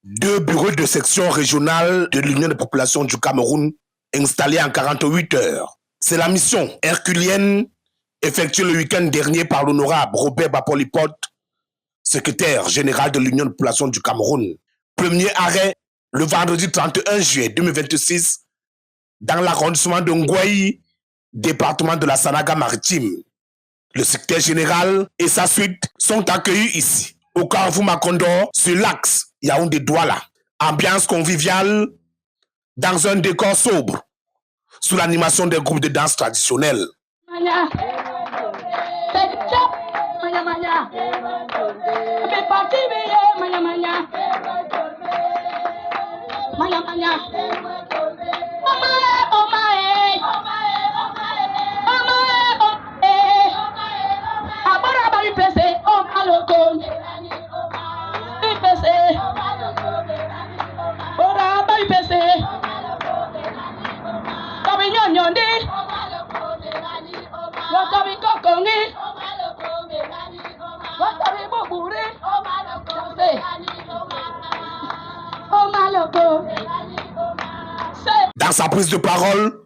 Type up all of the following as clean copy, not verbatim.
Deux bureaux de section régionale de l'Union des populations du Cameroun installés en 48 heures. C'est la mission herculienne effectuée le week-end dernier par l'honorable Robert Bapolipote, secrétaire général de l'Union des populations du Cameroun. Premier arrêt le vendredi 31 juillet 2026 dans l'arrondissement de Ngouaï, département de la Sanaga-Maritime. Le secrétaire général et sa suite sont accueillis ici, au Carrefour Macondo, sur l'axe Yaoundé-Douala. Ambiance conviviale dans un décor sobre, sous l'animation des groupes de danse traditionnels. Dans sa prise de parole,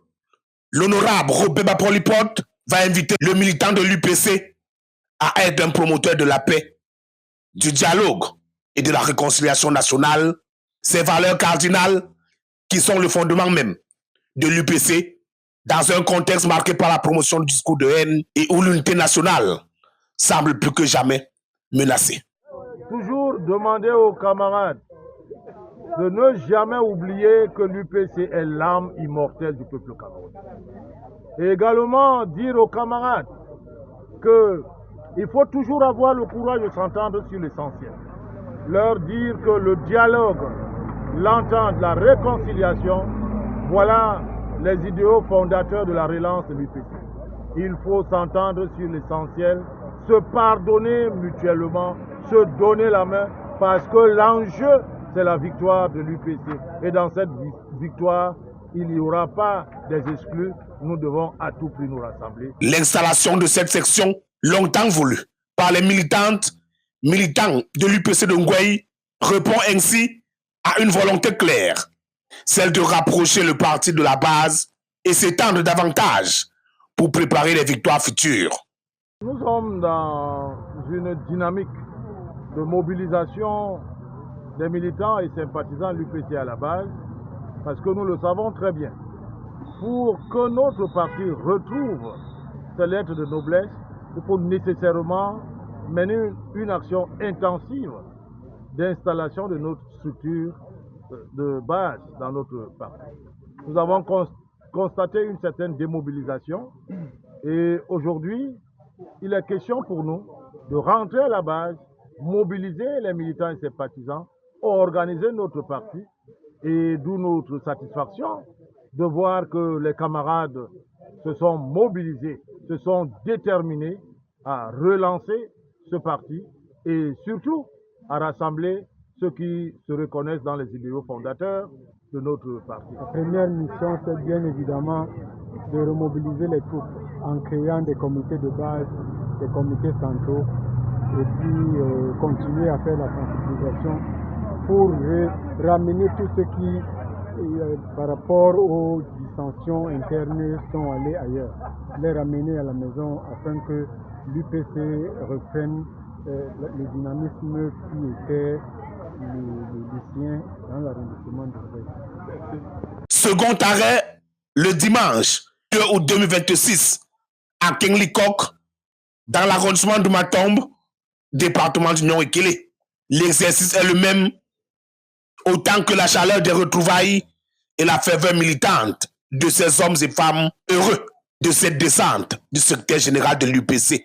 l'honorable Robert Bapolipote va inviter le militant de l'UPC à être un promoteur de la paix, du dialogue et de la réconciliation nationale, ces valeurs cardinales qui sont le fondement même de l'UPC dans un contexte marqué par la promotion du discours de haine et où l'unité nationale semble plus que jamais menacée. Toujours demander aux camarades de ne jamais oublier que l'UPC est l'âme immortelle du peuple camerounais. Et également dire aux camarades qu'il faut toujours avoir le courage de s'entendre sur l'essentiel. Leur dire que le dialogue, l'entente, la réconciliation, voilà les idéaux fondateurs de la relance de l'UPC. Il faut s'entendre sur l'essentiel, se pardonner mutuellement, se donner la main, parce que l'enjeu, c'est la victoire de l'UPC. Et dans cette victoire, il n'y aura pas des exclus. Nous devons à tout prix nous rassembler. L'installation de cette section, longtemps voulue par les militants de l'UPC de Ngouaï, répond ainsi à une volonté claire, celle de rapprocher le parti de la base et s'étendre davantage pour préparer les victoires futures. Nous sommes dans une dynamique de mobilisation des militants et sympathisants de l'UPC à la base, parce que nous le savons très bien. Pour que notre parti retrouve ses lettres de noblesse, il faut nécessairement mener une action intensive d'installation de notre structure de base dans notre parti. Nous avons constaté une certaine démobilisation et aujourd'hui, il est question pour nous de rentrer à la base, mobiliser les militants et sympathisants, organiser notre parti et d'où notre satisfaction de voir que les camarades se sont mobilisés, se sont déterminés à relancer ce parti et surtout à rassembler ceux qui se reconnaissent dans les idéaux fondateurs de notre parti. La première mission, c'est bien évidemment de remobiliser les troupes en créant des comités de base, des comités centraux et puis continuer à faire la sensibilisation pour ramener tout ce qui, par rapport aux dissensions internes, sont allés ailleurs, les ramener à la maison afin que l'UPC reprenne le dynamisme qui était le sien dans l'arrondissement de Ngouaï. Second arrêt, le dimanche 2 août 2026, à Kinglikok, dans l'arrondissement de Matombe, département du Nord-Ikélé. L'exercice est le même, autant que la chaleur des retrouvailles et la ferveur militante de ces hommes et femmes heureux de cette descente du secrétaire général de l'UPC.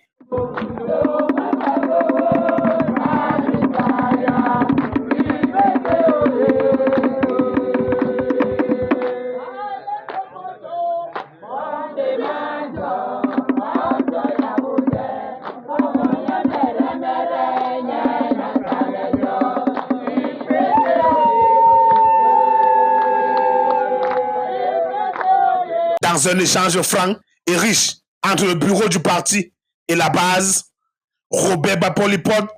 Dans un échange franc et riche entre le bureau du parti et la base, Robert Bapolipote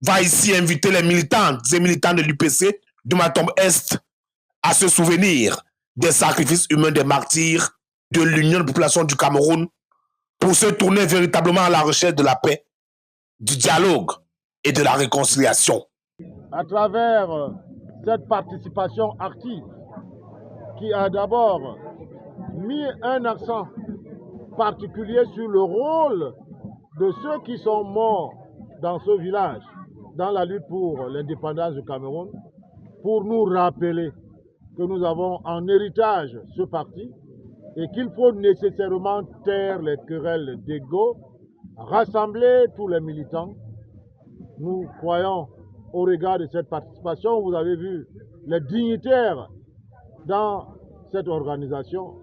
va ici inviter les militantes et militants de l'UPC de ma tombe Est à se souvenir des sacrifices humains des martyrs de l'Union de population du Cameroun pour se tourner véritablement à la recherche de la paix, du dialogue et de la réconciliation. À travers cette participation active qui a d'abord mis un accent particulier sur le rôle de ceux qui sont morts dans ce village, dans la lutte pour l'indépendance du Cameroun, pour nous rappeler que nous avons en héritage ce parti et qu'il faut nécessairement taire les querelles d'ego, rassembler tous les militants. Nous croyons, au regard de cette participation, vous avez vu les dignitaires dans cette organisation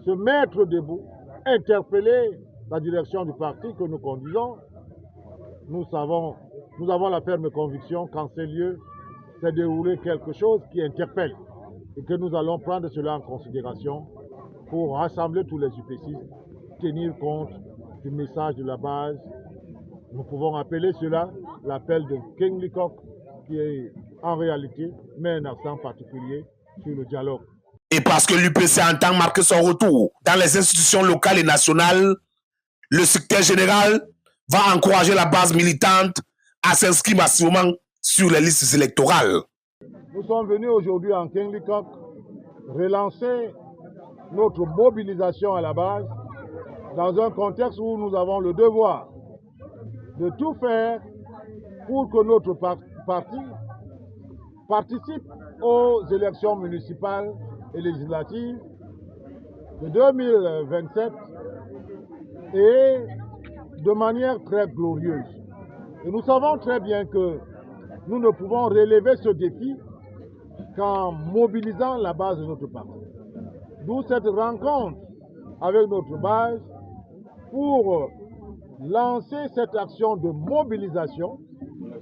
se mettre debout, interpeller la direction du parti que nous conduisons. Nous avons la ferme conviction qu'en ces lieux s'est déroulé quelque chose qui interpelle et que nous allons prendre cela en considération pour rassembler tous les UPCistes, tenir compte du message de la base. Nous pouvons appeler cela l'appel de King Leacock, qui est en réalité met un accent particulier sur le dialogue. Et parce que l'UPC entend marquer son retour dans les institutions locales et nationales, le secrétaire général va encourager la base militante à s'inscrire massivement sur les listes électorales. Nous sommes venus aujourd'hui en King Leacock relancer notre mobilisation à la base dans un contexte où nous avons le devoir de tout faire pour que notre parti participe aux élections municipales et législatives de 2027 et de manière très glorieuse. Et nous savons très bien que nous ne pouvons relever ce défi qu'en mobilisant la base de notre parti. D'où cette rencontre avec notre base pour lancer cette action de mobilisation,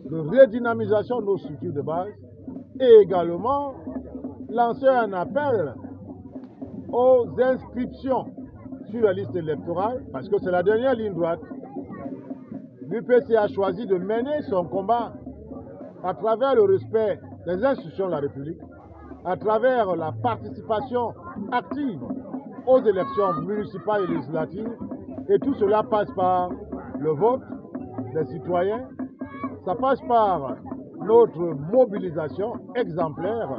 de redynamisation de nos structures de base et également lancer un appel aux inscriptions sur la liste électorale parce que c'est la dernière ligne droite. L'UPC a choisi de mener son combat à travers le respect des institutions de la République, à travers la participation active aux élections municipales et législatives. Et tout cela passe par le vote des citoyens, ça passe par notre mobilisation exemplaire,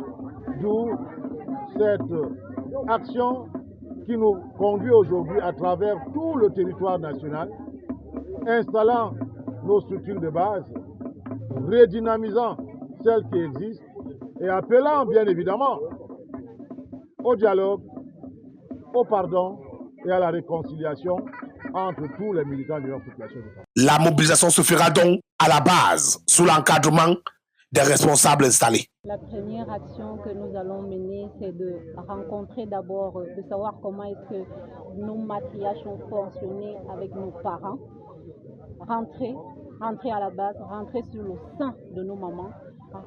d'où cette action qui nous conduit aujourd'hui à travers tout le territoire national, installant nos structures de base, redynamisant celles qui existent et appelant bien évidemment au dialogue, au pardon et à la réconciliation entre tous les militants de notre population. La mobilisation se fera donc à la base, sous l'encadrement des responsables installés. La première action que nous allons mener, c'est de rencontrer d'abord, de savoir comment est-ce que nos matriarches ont fonctionné avec nos parents, rentrer à la base, rentrer sur le sein de nos mamans,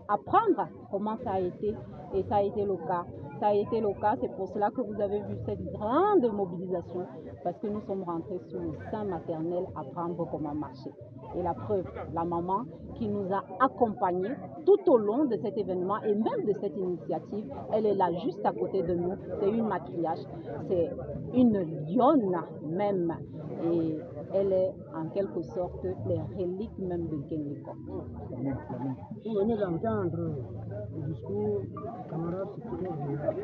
apprendre comment ça a été, et ça a été le cas. Ça a été le cas, c'est pour cela que vous avez vu cette grande mobilisation, parce que nous sommes rentrés sur le sein maternel, apprendre comment marcher. Et la preuve, la maman qui nous a accompagnés tout au long de cet événement et même de cette initiative, elle est là juste à côté de nous. C'est une matriarche, c'est une lionne même. Et elle est en quelque sorte les reliques même de King Leacock. Vous venez d'entendre le discours du camarade secrétaire général.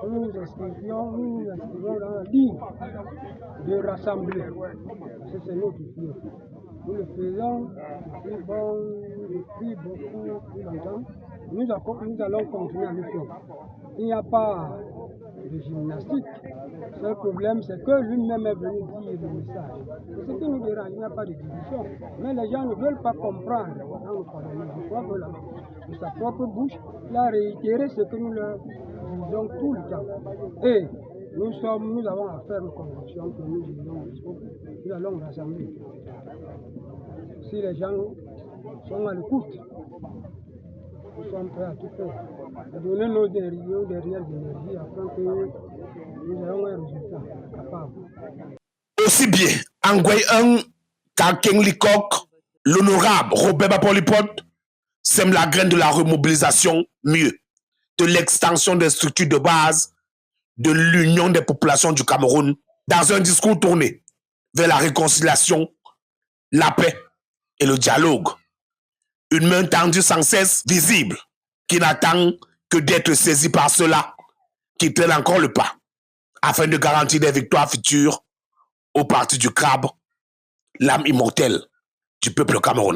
Nous nous inscrivons dans la ligne de rassembler. Parce que c'est notre fille. Nous le faisons depuis beaucoup plus longtemps. Nous allons continuer à le faire. Il n'y a pas de gymnastique. Le seul problème, c'est que lui-même est venu dire le message. Et ce qui nous dérange, il n'y a pas de division. Mais les gens ne veulent pas comprendre. Je crois que de sa propre bouche, il a réitéré ce que nous leur disons tout le temps. Et nous avons la ferme conviction que nous allons rassembler. Si les gens sont à l'écoute, nous sommes prêts à tout faire, à donner nos dernières énergies afin que nous ayons un résultat capable. Aussi bien en Guayen qu'à King Leacock, l'honorable Robert Bapoli Pot sème la graine de la remobilisation mieux, de l'extension des structures de base, de l'union des populations du Cameroun, dans un discours tourné vers la réconciliation, la paix et le dialogue. Une main tendue sans cesse, visible, qui n'attend que d'être saisie par ceux-là qui traînent encore le pas, afin de garantir des victoires futures au parti du crabe, l'âme immortelle du peuple camerounais.